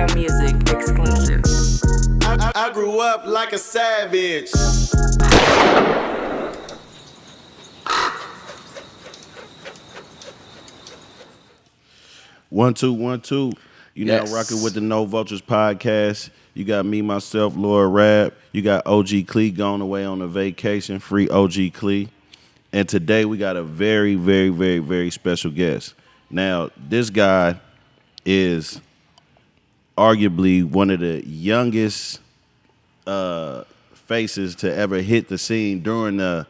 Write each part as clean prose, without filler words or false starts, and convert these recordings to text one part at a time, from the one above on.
Rare Music exclusive. I grew up like a savage. One, two, 1, 2. You now rocking with the No Vultures podcast. You got me, myself, Laura Rab. You got OG Quik going away on a vacation. Free OG Quik. And today we got a very, very, very, very special guest. Now, this guy is arguably one of the youngest faces to ever hit the scene during the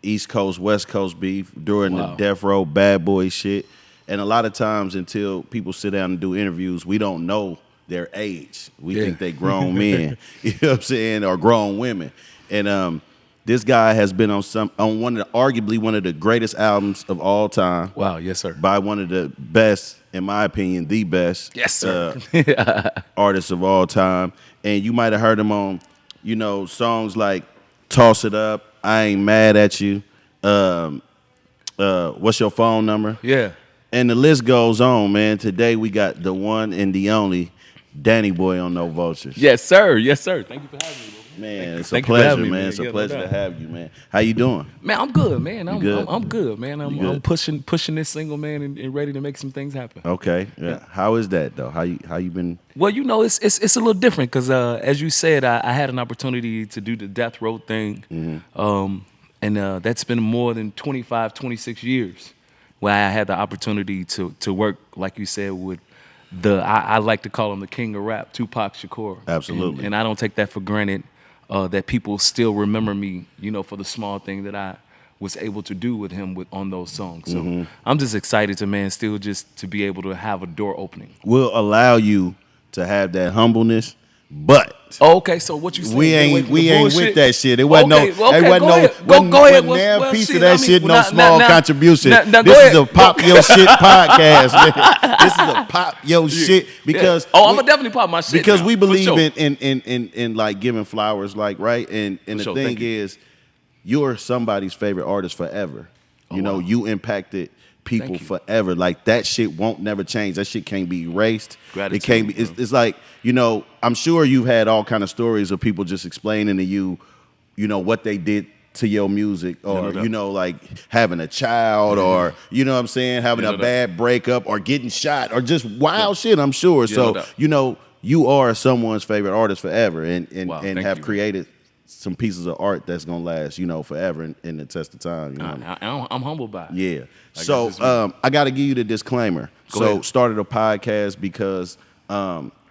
East Coast, West Coast beef, during the Death Row Bad Boy shit. And a lot of times until people sit down and do interviews, we don't know their age. We think they grown men, you know what I'm saying, or grown women. And this guy has been on arguably one of the greatest albums of all time. Wow, yes, sir. By one of the best, in my opinion, the best artists of all time. And you might have heard him on, you know, songs like Toss It Up, I Ain't Mad at You, What's Your Phone Number? Yeah. And the list goes on, man. Today we got the one and the only DannyBoy on No Vultures. Yes, sir. Yes, sir. Thank you for having me, bro. Man, it's a pleasure, man. It's a pleasure to have you, man. How you doing? Man, I'm good, man. I'm good, man. good? I'm pushing this single, man, and ready to make some things happen. Okay. Yeah. How is that though? How you been? Well, you know, it's a little different because as you said, I had an opportunity to do the Death Row thing, and that's been more than 25, 26 years where I had the opportunity to work, like you said, with I like to call him the king of rap, Tupac Shakur. Absolutely. And I don't take that for granted. That people still remember me, you know, for the small thing that I was able to do with him on those songs. So I'm just excited still just to be able to have a door opening. We'll allow you to have that humbleness, but okay. So what you saying? We ain't with that shit. It wasn't okay, go ahead. Well, piece of that shit. No small contribution. This is a pop your shit podcast, man. This is a pop your shit because I'm gonna definitely pop my shit because now, we believe sure. in like giving flowers, like right. And the sure, thing is, you're somebody's favorite artist forever. You know, you impacted people forever. Like that shit won't never change. That shit can't be erased. Gratitude, it can't be. It's like, you know, I'm sure you've had all kind of stories of people just explaining to you, you know, what they did to your music, or you know, like having a child, or you know what I'm saying, having a bad breakup, or getting shot, or just wild shit. I'm sure. So you know, you are someone's favorite artist forever, and have created some pieces of art that's gonna last, you know, forever in the test of time. You know? I'm humbled by it. Yeah. So I got to give you the disclaimer. Go ahead. Started a podcast because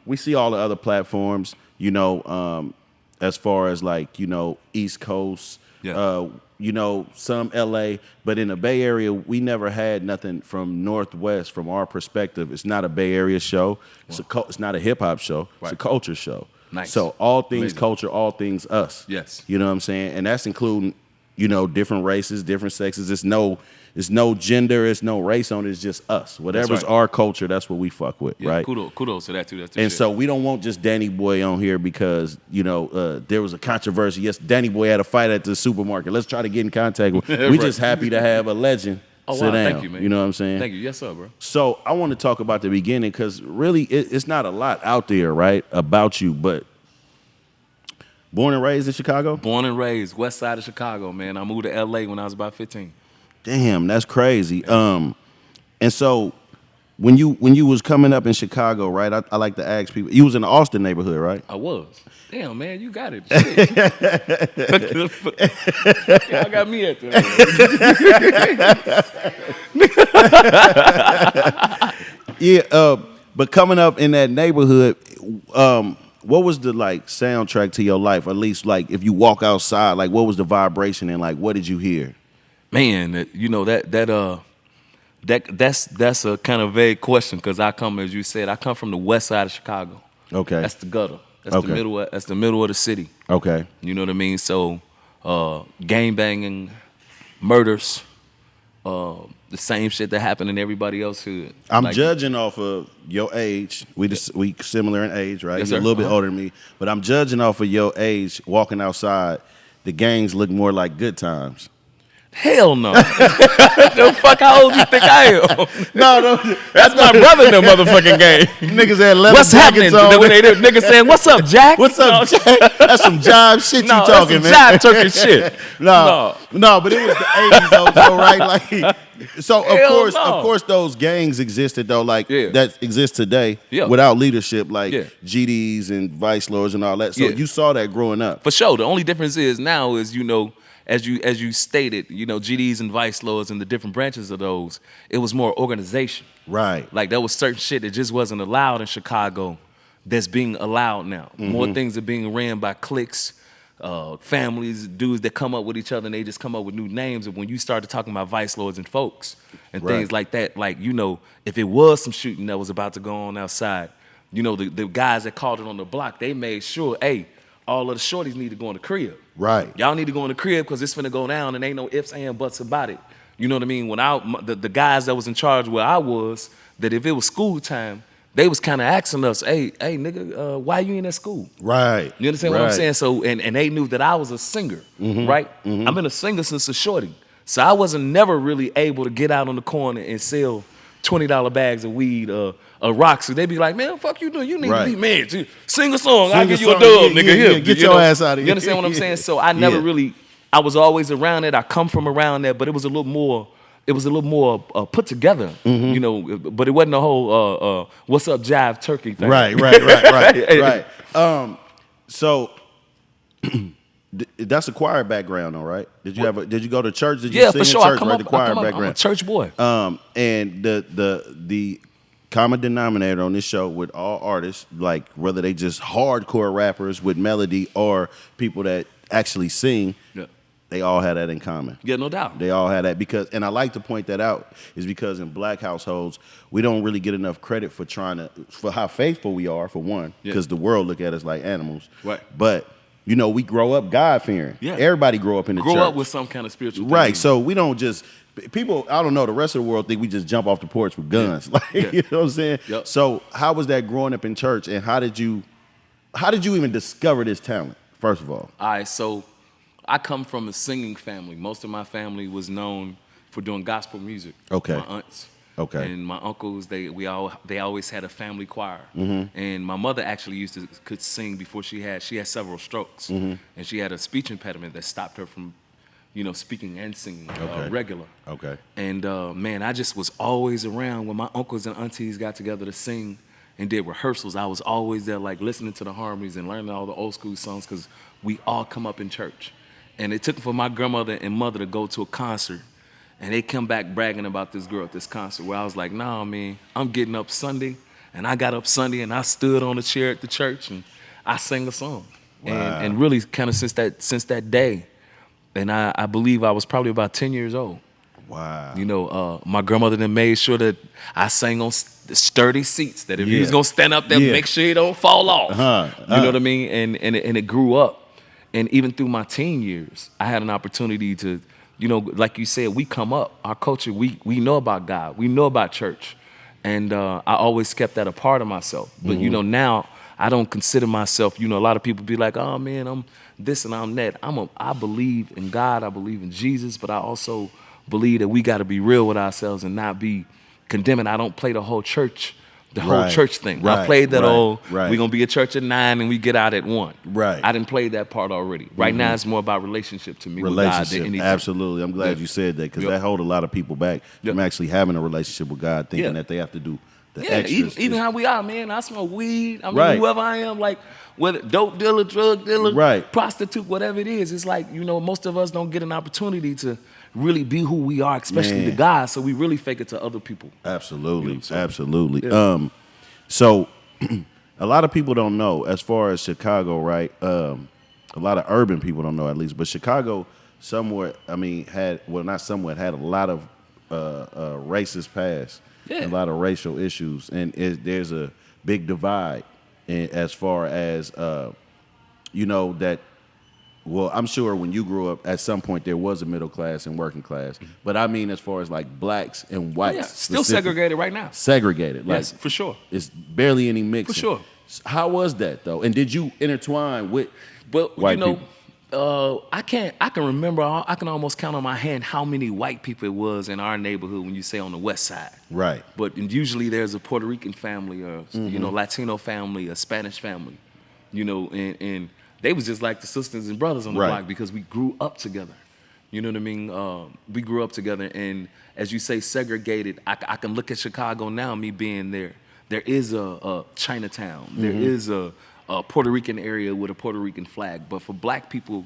we see all the other platforms, you know, as far as like, you know, East Coast, you know, some LA, but in the Bay Area, we never had nothing from Northwest. From our perspective, it's not a Bay Area show. It's not a hip hop show. Right. It's a culture show. Nice. So all things culture, all things us. Yes. You know what I'm saying? And that's including, you know, different races, different sexes. It's no gender, it's no race on it. It's just us. Whatever's our culture, that's what we fuck with, right? Kudos to that too. That's and so we don't want just DannyBoy on here because, you know, there was a controversy. Yes, DannyBoy had a fight at the supermarket. Let's try to get in contact with him. We're just happy to have a legend. Sit down. Thank you, man. You know what I'm saying? Thank you. Yes, sir, bro. So I want to talk about the beginning because really it's not a lot out there, right, about you, but born and raised in Chicago? Born and raised, west side of Chicago, man. I moved to L.A. when I was about 15. Damn, that's crazy. And so when you was coming up in Chicago, right, I like to ask people, you was in the Austin neighborhood, right? I was. Damn, man, you got it. Y'all got me at that. Yeah, but coming up in that neighborhood, what was the like soundtrack to your life? At least like if you walk outside, like what was the vibration and like what did you hear? Man, you know that's a kind of vague question because I come, as you said, I come from the west side of Chicago. Okay, that's the gutter. That's the middle. That's the middle of the city. Okay, you know what I mean. So, gang banging, murders, the same shit that happened in everybody else's hood. I'm like, judging off of your age. We similar in age, right? Yes, You're a little bit older than me, but I'm judging off of your age. Walking outside, the gangs look more like good times. Hell no. The fuck, how old you think I am? No, That's my brother in the motherfucking game. niggas had leather What's happening? jackets on. Niggas saying, "What's up, Jack?" What's up, Jack? That's some jive shit you No, talking, that's man. some jive turkey shit. No, but it was the 80s though, so right? Like, so Hell of no. course, those gangs existed though, like Yeah. that exists today Yeah. without leadership, like Yeah. GDs and vice lords and all that. So Yeah. you saw that growing up, For sure. The only difference is now is, as you stated, GDs and vice lords and the different branches of those, it was more organization. right? Like there was certain shit that just wasn't allowed in Chicago that's being allowed now. More things are being ran by cliques, families, dudes that come up with each other and they just come up with new names. And when you started talking about vice lords and folks and Right. things like that, like, if it was some shooting that was about to go on outside, the guys that called it on the block, they made sure, hey, all of the shorties need to go in the crib. Right. Y'all need to go in the crib because it's finna go down and ain't no ifs, and buts about it. You know what I mean? When the guys that was in charge where I was, that if it was school time, they was kind of asking us, hey, nigga, why you in that school? Right. You understand what I'm Right. saying? So, and they knew that I was a singer, right? I've been a singer since a shorty. So I wasn't never really able to get out on the corner and sell $20 bags of weed or rocks. So they be like, man, fuck you doing? You need Right. to be man. Sing a song. I'll Sing a give you a song. dub, Yeah, nigga. yeah, Here, yeah. Get you your know? ass out of here. You understand what I'm saying? So I never Yeah. really, I was always around it. I come from around that, but it was a little more. It was a little more put together, but it wasn't a whole "what's up, jive turkey" thing. Right. So that's a choir background, though, right? Did you go to church? Did you Yeah, sing for sure. in I church? come Right, up. the choir I'm a background. church boy. And the common denominator on this show with all artists, like whether they just hardcore rappers with melody or people that actually sing, Yeah. they all had that in common. Yeah, no doubt. They all had that because, and I like to point that out, is because in black households, we don't really get enough credit for for how faithful we are, for one, Yeah. because the world look at us like animals. Right. But, we grow up God-fearing. Yeah. Everybody grow up in the church. Grow up with some kind of spiritual thing. Right, so we don't just, people, I don't know, the rest of the world think we just jump off the porch with guns. Like, Yeah. you know what I'm saying? Yep. So how was that growing up in church, and how did you even discover this talent, first of all? All right, so I come from a singing family. Most of my family was known for doing gospel music. Okay. My aunts. Okay. And my uncles, they always had a family choir. Mm-hmm. And my mother actually could sing before she had several strokes. Mm-hmm. And she had a speech impediment that stopped her from, speaking and singing Okay. regular. Okay. And man, I just was always around when my uncles and aunties got together to sing and did rehearsals. I was always there, like listening to the harmonies and learning all the old school songs because we all come up in church. And it took for my grandmother and mother to go to a concert, and they come back bragging about this girl at this concert. Where I was like, nah, man, I'm getting up Sunday, and I got up Sunday and I stood on a chair at the church and I sang a song. Wow. And really, kind of since that day, and I believe I was probably about 10 years old. Wow. My grandmother then made sure that I sang on the sturdy seats, that if he was Yeah. gonna stand up there, Yeah. make sure he don't fall off. Uh-huh. You know what I mean? And it grew up. And even through my teen years, I had an opportunity to, like you said, we come up, our culture, we know about God, we know about church. And I always kept that a part of myself. But, now I don't consider myself, a lot of people be like, oh man, I'm this and I'm that. I believe in God, I believe in Jesus, but I also believe that we got to be real with ourselves and not be condemning. I don't play the whole church thing. I played that we're going to be at church at 9 and we get out at 1. Right. I didn't play that part already. Right now it's more about relationship to me with God than Relationship, anything. absolutely. I'm glad Yeah. you said that, because Yep. that hold a lot of people back from Yep. actually having a relationship with God, thinking Yeah. that they have to do the Yeah, extras. even how we are, man. I smoke weed. I mean, Right. whoever I am, like, whether dope dealer, drug dealer, Right. prostitute, whatever it is, it's like, most of us don't get an opportunity to really be who we are, especially Man. to God. So we really fake it to other people. Absolutely, saying? absolutely. Yeah. So a lot of people don't know, as far as Chicago, right? A lot of urban people don't know, at least, but Chicago somewhat, had a lot of racist past, Yeah. and a lot of racial issues, and there's a big divide as far as that. Well, I'm sure when you grew up, at some point there was a middle class and working class, but as far as like blacks and whites, Yeah, still specific- segregated right now. segregated. Like, Yes, for sure. it's barely any mixing. For sure. How was that though? And did you intertwine with But white people? I can remember. I can almost count on my hand how many white people it was in our neighborhood when you say on the west side. Right. But usually there's a Puerto Rican family, or Latino family, a Spanish family, and they was just like the sisters and brothers on the block because we grew up together. You know what I mean? We grew up together, and as you say, segregated. I can look at Chicago now, me being there. There is a Chinatown. There is a Puerto Rican area with a Puerto Rican flag. But for black people,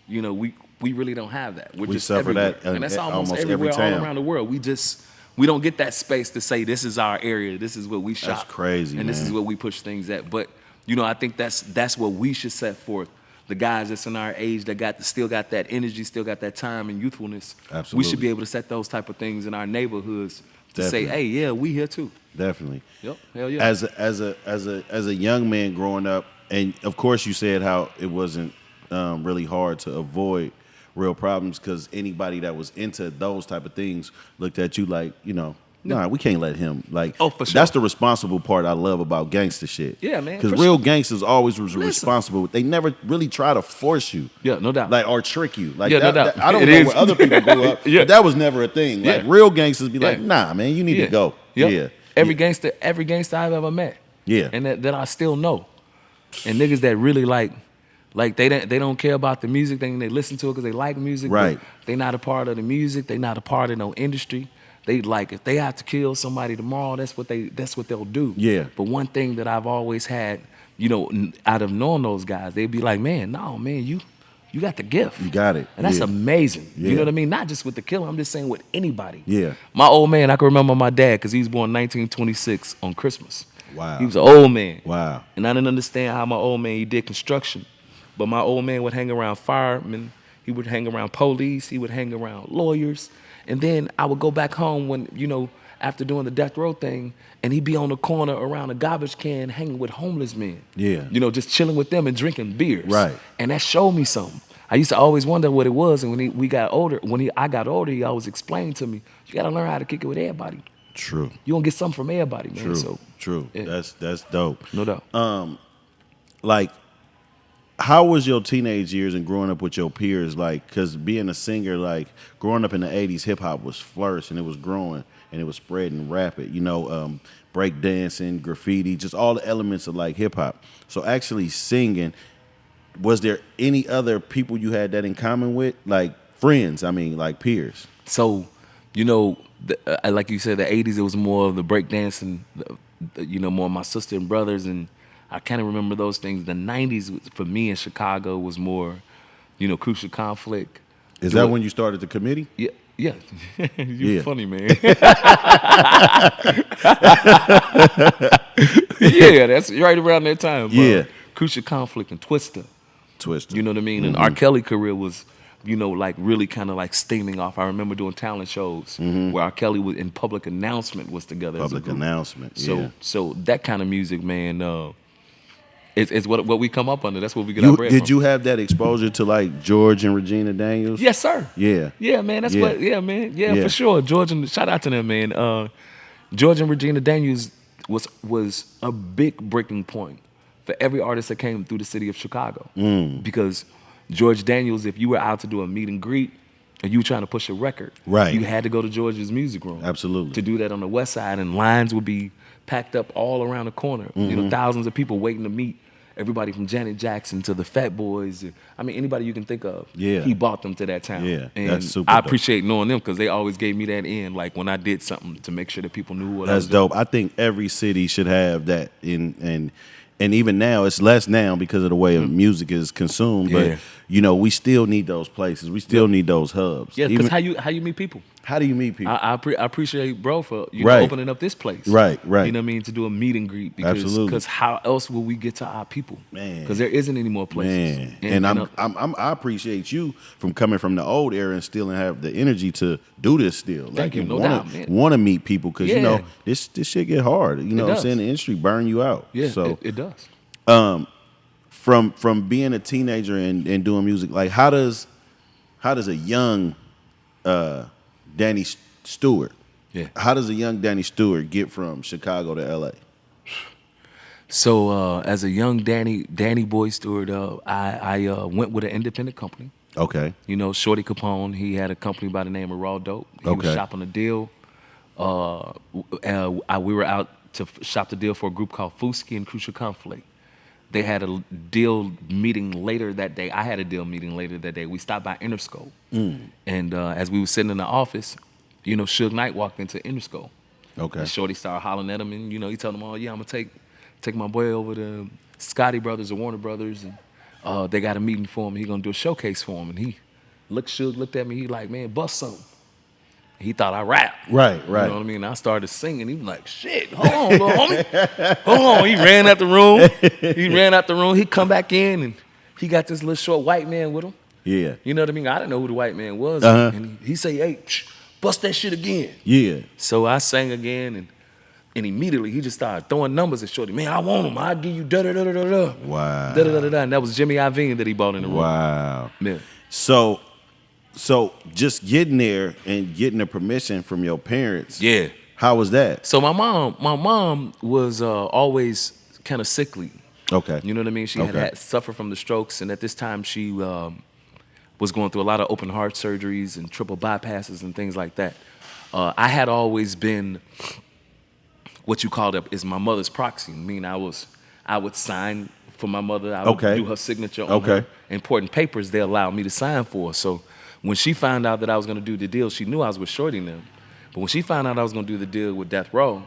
we really don't have that. We're We just suffer everywhere. that And that's almost every everywhere town. all around the world. We don't get that space to say this is our area. This is where we shop. That's crazy, and this man. is where we push things at. But I think that's what we should set forth. The guys that's in our age that still got that energy, still got that time and youthfulness. Absolutely. We should be able to set those type of things in our neighborhoods to say, Definitely. hey, yeah, we here too. Definitely. Yep. Hell yeah. As a young man growing up, and of course you said how it wasn't really hard to avoid real problems because anybody that was into those type of things looked at you like, nah, we can't let him. Like, Oh, for sure. That's the responsible part I love about gangster shit. Yeah, man, Because for real sure. gangsters always was Listen. responsible. They never really try to force you. Yeah, no doubt. Like, or trick you. Like, Yeah, no doubt. I don't It know is. where other people grew up, Yeah. but that was never a thing. Like, Yeah. real gangsters be like, Yeah. nah, man, you need to go. Yep. Yeah. Every gangster I've ever met. Yeah. And that I still know. And niggas that really like they don't care about the music. They listen to it because they like music. but Right. They not a part of the music. They not a part of no industry. They like if they have to kill somebody tomorrow, that's what they'll do. Yeah. But one thing that I've always had, out of knowing those guys, they'd be like, man, no, man, you got the gift. You got it. And that's Yeah. amazing. Yeah. You know what I mean? Not just with the killer. I'm just saying with anybody. Yeah. My old man, I can remember my dad because he was born 1926 on Christmas. Wow. He was an old man. Wow. And I didn't understand how my old man, he did construction. But my old man would hang around firemen. He would hang around police. He would hang around lawyers. And then I would go back home when, after doing the death row thing, and he'd be on the corner around a garbage can hanging with homeless men. Yeah. Just chilling with them and drinking beers. Right. And that showed me something. I used to always wonder what it was. And when I got older, he always explained to me, you got to learn how to kick it with everybody. True. You gonna get something from everybody, man. True. So True. yeah. That's dope. No doubt. Like, how was your teenage years and growing up with your peers? Like, because being a singer, like, growing up in the 80s, hip-hop was flourishing. It was growing, and it was spreading rapid. Break dancing, graffiti, just all the elements of, like, hip-hop. So actually singing, was there any other people you had that in common with? Like, friends, like peers? So, like you said, the 80s, it was more of the breakdancing, more of my sister and brothers, and I kind of remember those things. The 90s, for me in Chicago, was more, crucial conflict. Is that when you started the committee? Yeah. Yeah. Yeah. Funny, man. Yeah, that's right around that time. Yeah. Crucial conflict and Twister. Twister. You know what I mean? And R. Kelly career was, like really kind of like steaming off. I remember doing talent shows where R. Kelly was in public announcement was together. as a Public group. announcement, yeah. So that kind of music, man, is what we come up under. That's what we get our bread Did from. you have that exposure to, like, George and Regina Daniels? Yes, sir. Yeah. Yeah, man. That's Yeah. what. Yeah, man. Yeah, Yeah. for sure. Shout out to them, man. George and Regina Daniels was a big breaking point for every artist that came through the city of Chicago. Because George Daniels, if you were out to do a meet and greet and you were trying to push a record, Right. you had to go to George's music room. Absolutely. To do that on the west side, and lines would be packed up all around the corner. Thousands of people waiting to meet. Everybody from Janet Jackson to the Fat Boys. Anybody you can think of. Yeah. He brought them to that town. Yeah, And that's super I dope. appreciate knowing them because they always gave me that in, like when I did something to make sure that people knew what I was That's doing. dope. I think every city should have that and even now it's less now because of the way music is consumed. Yeah. But we still need those places. We still need those hubs. Yeah, Even- because how you meet people. how do you meet people? I appreciate bro for Right. opening up this place. Right. You know what I mean? To do a meet and greet Absolutely. because how else will we get to our people? Man. Because there isn't any more places. Man, and I appreciate you from coming from the old era and still have the energy to do this still. Thank you, and no doubt, man. Want to meet people because Yeah. this shit get hard. You know what I'm does. saying? The industry burn you out. Yeah, So it does. from being a teenager and doing music, like how does a young Danny Stewart, Yeah. how does a young Danny Stewart get from Chicago to LA? So as a young DannyBoy steward, I went with an independent company. Okay. You know, Shorty Capone, he had a company by the name of Raw Dope. He was shopping a deal. We were out to shop the deal for a group called Fuski and Crucial Conflict. They had a deal meeting later that day. I had a deal meeting later that day. We stopped by Interscope. And as we were sitting in the office, you know, Suge Knight walked into Interscope. Okay. And Shorty started hollering at him, and, you know, he told them, oh, yeah, I'm going to take my boy over to Scotty Brothers or Warner Brothers, and they got a meeting for him. He going to do a showcase for him. And Suge looked at me, he like, man, bust something. He thought I rapped. Right. You know what I mean? I started singing. He was like, shit, hold on, little homie. Hold on. He ran out the room. He come back in, and he got this little short white man with him. Yeah. You know what I mean? I didn't know who the white man was. And he say, hey, bust that shit again. Yeah. So I sang again, and immediately he just started throwing numbers at Shorty. Man, I want him. I'll give you da-da-da-da-da-da. Wow. Da-da-da-da-da. And that was Jimmy Iovine that he bought in the room. Wow. Yeah. So just getting there and getting the permission from your parents. Yeah. How was that? So my mom was always kind of sickly. Okay. You know what I mean? She had suffered from the strokes, and at this time she was going through a lot of open heart surgeries and triple bypasses and things like that. I had always been what you called is my mother's proxy. I mean, I would sign for my mother. I would do her signature on her important papers they allowed me to sign for. So when she found out that I was going to do the deal, she knew I was with Shorty and them. But when she found out I was going to do the deal with Death Row,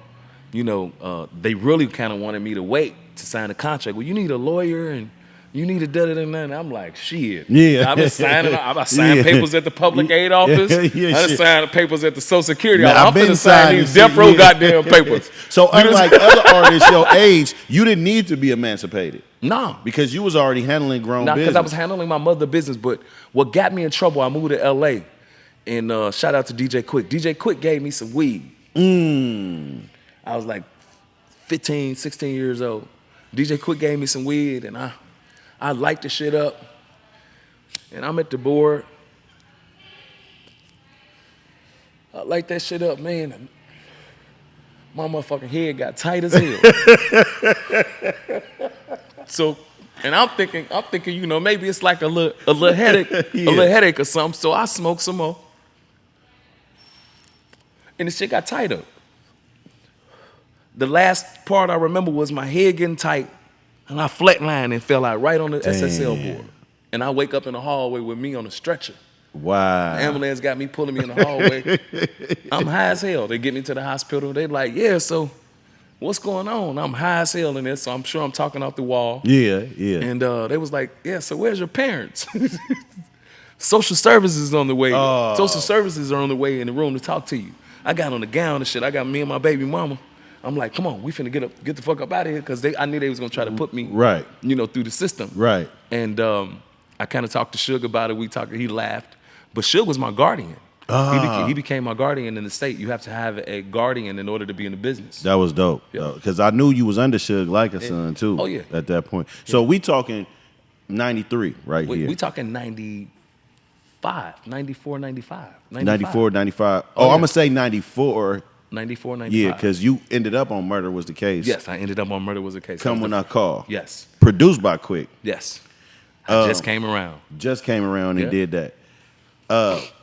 you know, they really kind of wanted me to wait to sign the contract. Well, you need a lawyer and you need a da-da-da-da. And I'm like, shit. Yeah. I've been signing papers at the public aid office. I done signed papers at the Social Security office. I'm finna sign these Death Row goddamn papers. So unlike other artists your age, you didn't need to be emancipated. No. Because you was already handling grown business. Because I was handling my mother's business. But what got me in trouble, I moved to L.A. And shout out to DJ Quik. DJ Quik gave me some weed. I was like 15, 16 years old. DJ Quik gave me some weed, and I light the shit up. And I'm at the board. I light that shit up, man. My motherfucking head got tight as hell. So, and I'm thinking, you know, maybe it's like a little headache, a little headache or something. So I smoked some more, and the shit got tighter. The last part I remember was my head getting tight, and I flatlined and fell out right on the SSL board. And I wake up in the hallway with me on a stretcher. Wow. The ambulance got me pulling me in the hallway. I'm high as hell. They get me to the hospital. They like, yeah, so what's going on? I'm high as hell in this, so I'm sure I'm talking off the wall. Yeah. And they was like, yeah, so where's your parents? Social services is on the way. Social services are on the way in the room to talk to you. I got on the gown and shit. I got me and my baby mama. I'm like, come on, we finna get the fuck up out of here, because I knew they was gonna try to put me, you know, through the system. Right. And I kind of talked to Suge about it. He laughed, but Suge was my guardian. He became my guardian in the state. You have to have a guardian in order to be in the business. That was dope. Because I knew you was under Suge like a son too. Oh yeah. At that point. So we talking 93 right here. We talking 95, 94, 95. 94, 95. Oh, I'm gonna say 94. 94, 95. Yeah, because you ended up on Murder Was the Case. Yes, I ended up on Murder Was the Case. Come When I Call. Yes. Produced by Quik. Yes. I just came around. Just came around and did that.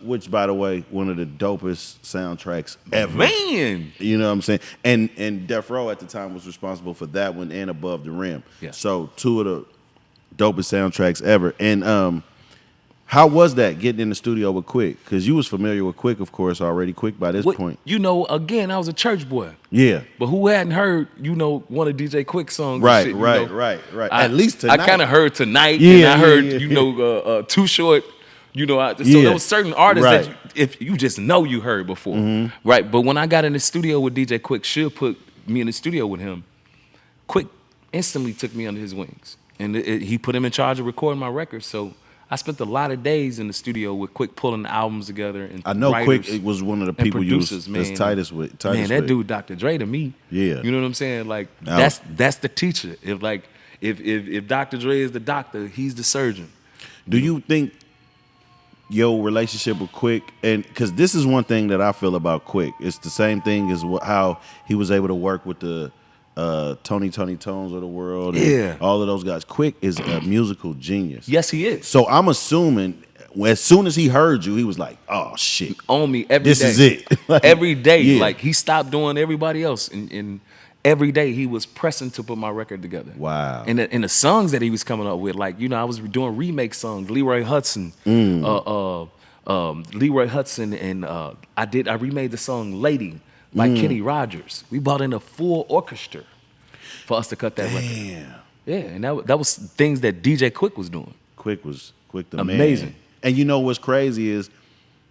Which, by the way, one of the dopest soundtracks ever. Man! You know what I'm saying? And Death Row at the time was responsible for that one and Above the Rim. Yeah. So two of the dopest soundtracks ever. And how was that getting in the studio with Quik? Because you was familiar with Quik, of course, already. Quik by this point. You know, again, I was a church boy. Yeah. But who hadn't heard, you know, one of DJ Quik's songs? Right, and shit, right. At least Tonight. I kind of heard Tonight, and I heard, you know, Too Short. You know, so there was certain artists that if you just know you heard before, right? But when I got in the studio with DJ Quik, Suge put me in the studio with him. Quik instantly took me under his wings, and he put him in charge of recording my records. So I spent a lot of days in the studio with Quik pulling the albums together. And I know Quik was one of the people you was as tightest with. Man, that dude, Dr. Dre, to me. Yeah. You know what I'm saying? Like that's the teacher. If Dr. Dre is the doctor, he's the surgeon. Do you think your relationship with Quik, and because this is one thing that I feel about Quik, it's the same thing as how he was able to work with the Tony Tones of the world. Yeah. All of those guys. Quik is a musical genius. Yes, he is. So I'm assuming as soon as he heard you, he was like, "Oh shit, On me every day. this is it." Like, every day. yeah. Like he stopped doing everybody else, and every day he was pressing to put my record together. Wow. And the songs that he was coming up with, like I was doing remake songs. Leroy Hudson, Leroy Hudson, and I remade the song "Lady" by Kenny Rogers. We brought in a full orchestra for us to cut that record. Yeah, and that was things that DJ Quik was doing. Quik the man. Amazing. And you know what's crazy is,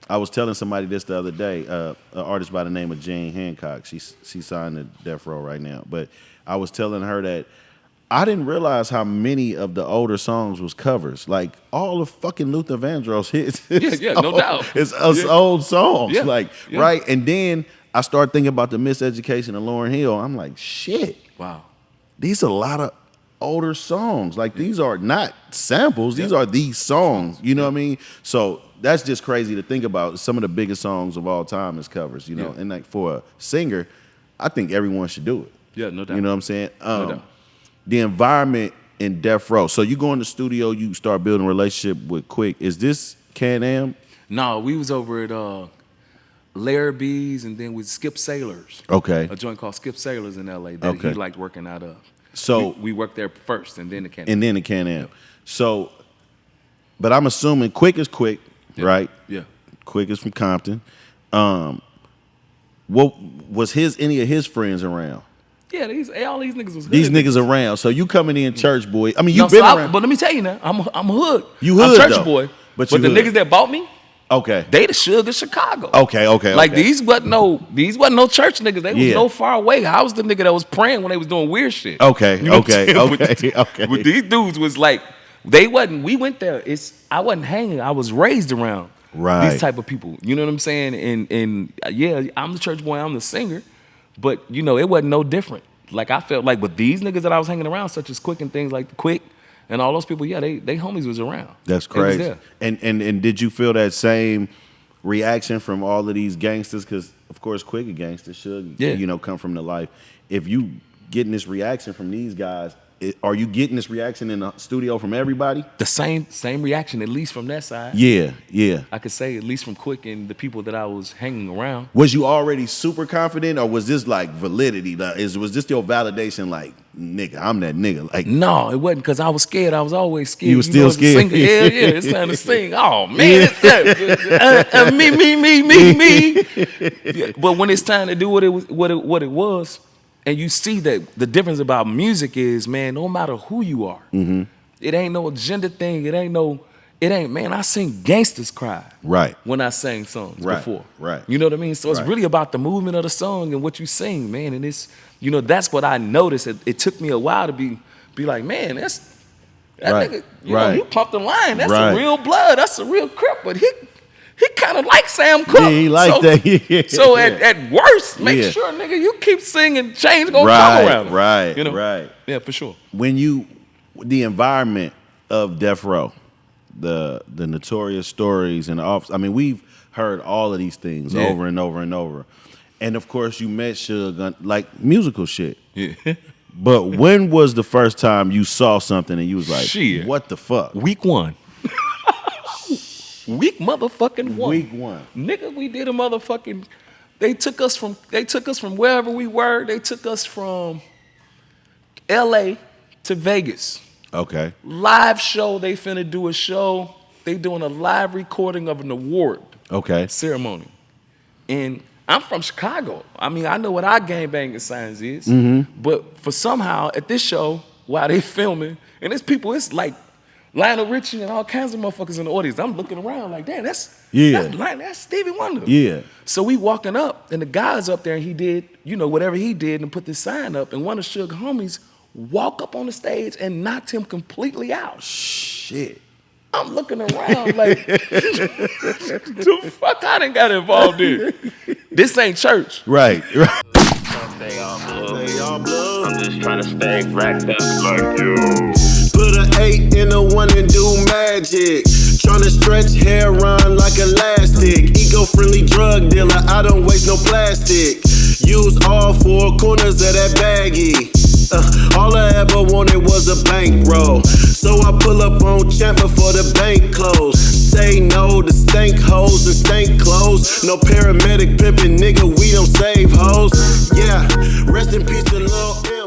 I was telling somebody this the other day, an artist by the name of Jane Hancock. She signed to Death Row right now. But I was telling her that I didn't realize how many of the older songs was covers. Like all of fucking Luther Vandross hits. No doubt. It's us old songs. Yeah. Right? And then I started thinking about the Miseducation of Lauryn Hill. I'm like, shit. Wow. These are a lot of older songs. Like these are not samples. These are these songs. You know what I mean? So that's just crazy to think about. Some of the biggest songs of all time is covers, you know. And like for a singer, I think everyone should do it. Yeah, no doubt. You know what I'm saying? No doubt. The environment in Death Row. So you go in the studio, you start building a relationship with Quik. Is this Can-Am? No, we was over at Larrabee's, and then with Skip Sailors. Okay. A joint called Skip Sailors in L.A. that he liked working out of. So we worked there first, and then the Can-Am. And then the Can-Am. So, but I'm assuming Quik is Quik, right? Yeah. Quik is from Compton. What was any of his friends around? Yeah, all these niggas was hood. These niggas around. So you coming in church boy. I mean, you've been around. But let me tell you now, I'm hood. You hood, I'm church though. boy. But the you hood. niggas that bought me, Okay. they the Sugar Chicago. Okay. Like these wasn't no church niggas. They was Yeah. no far away. I was the nigga that was praying when they was doing weird shit. Okay. You know what I'm saying? Okay. But these dudes was like, we went there. I wasn't hanging. I was raised around Right. these type of people. You know what I'm saying? And yeah, I'm the church boy, I'm the singer, but you know, it wasn't no different. Like I felt like with these niggas that I was hanging around, such as Quik and things like Quik and all those people, yeah, they homies was around. That's They was crazy. there. And did you feel that same reaction from all of these gangsters? Because of course Quik a gangster should come from the life. If you getting this reaction from these guys, are you getting this reaction in the studio from everybody? The same reaction, at least from that side. Yeah. I could say at least from Quik and the people that I was hanging around. Was you already super confident, or was this like validity? Like, was this your validation? Like, nigga, I'm that nigga. Like, No, it wasn't, because I was scared. I was always scared. You was still as a scared? singer, yeah, it's time to sing. Oh man, it's that. Me. Yeah, but when it's time to do what it was, and you see that the difference about music is, man, no matter who you are, it ain't no agenda thing. It ain't, man, I sing gangsters cry. Right. When I sang songs before. Right. You know what I mean? So it's really about the movement of the song and what you sing, man. And it's, that's what I noticed. It took me a while to be like, man, that nigga, you know, you pumped the line. That's a real blood. That's a real Crip. But he kind of like Sam Cooke. Yeah, he like that. Yeah. So at worst, make sure, nigga, you keep singing. Change gonna come around him. Right. You know? Right. Yeah, for sure. When the environment of Death Row, the notorious stories and the office. I mean, we've heard all of these things over and over and over. And of course, you met Suge, like musical shit. Yeah. But when was the first time you saw something and you was like, Shit. what the fuck? Week 1. Week motherfucking 1. Week 1. Nigga, we did a motherfucking. They took us from wherever we were. They took us from LA to Vegas. Okay. Live show. They finna do a show. They doing a live recording of an award ceremony. And I'm from Chicago. I mean, I know what our gangbanging signs is. But for somehow at this show, while they filming, and it's people, it's like Lionel Richie and all kinds of motherfuckers in the audience. I'm looking around like, damn, that's Stevie Wonder. Yeah. So we walking up, and the guy's up there, and he did, whatever he did, and put this sign up, and one of Suge's homies walk up on the stage and knocked him completely out. Shit. I'm looking around like, the fuck I done got involved in. This ain't church. Right. Stay all blue. I'm just trying to stay racked up like you. Put an 8 in a 1 and do magic. Tryna stretch hair on like elastic. Eco-friendly drug dealer, I don't waste no plastic. Use all four corners of that baggie. All I ever wanted was a bankroll. So I pull up on Champ before the bank close. Say no to stank hoes and stank clothes. No paramedic pimpin', nigga, we don't save hoes. Yeah, rest in peace to Lil' M.